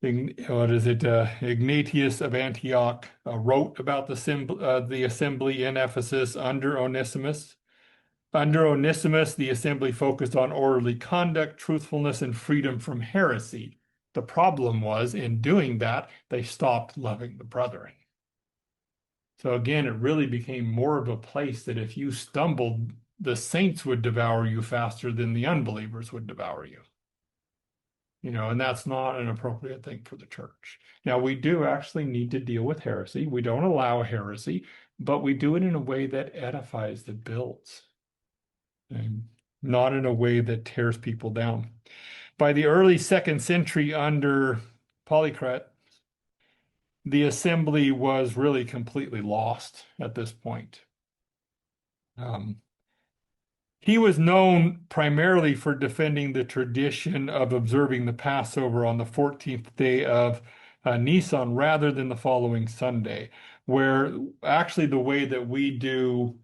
Ignatius of Antioch wrote about the assembly in Ephesus under Onesimus. Under Onesimus, the assembly focused on orderly conduct, truthfulness, and freedom from heresy. The problem was, in doing that, they stopped loving the brethren. So again, it really became more of a place that if you stumbled, the saints would devour you faster than the unbelievers would devour you. And that's not an appropriate thing for the church. Now, we do actually need to deal with heresy. We don't allow heresy, but we do it in a way that edifies, that builds, and not in a way that tears people down. By the early second century under Polycarp, the assembly was really completely lost at this point. He was known primarily for defending the tradition of observing the Passover on the 14th day of Nisan rather than the following Sunday, where actually the way that we do,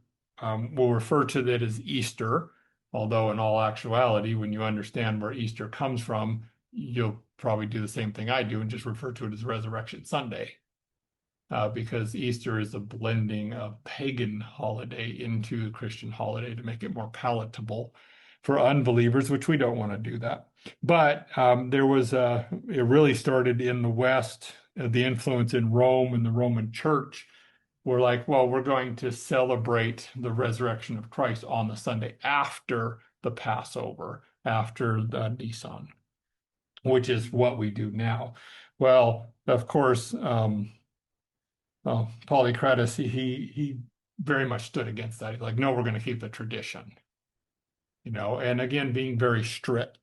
we'll refer to that as Easter, although in all actuality, when you understand where Easter comes from, you'll probably do the same thing I do and just refer to it as Resurrection Sunday. Because Easter is a blending of pagan holiday into Christian holiday to make it more palatable for unbelievers, which we don't want to do that. But it really started in the West, the influence in Rome and the Roman Church were like, well, we're going to celebrate the resurrection of Christ on the Sunday after the Passover, after the Nisan, which is what we do now. Well, of course, Polycrates, he very much stood against that. He's like, no, we're going to keep the tradition, and again, being very strict.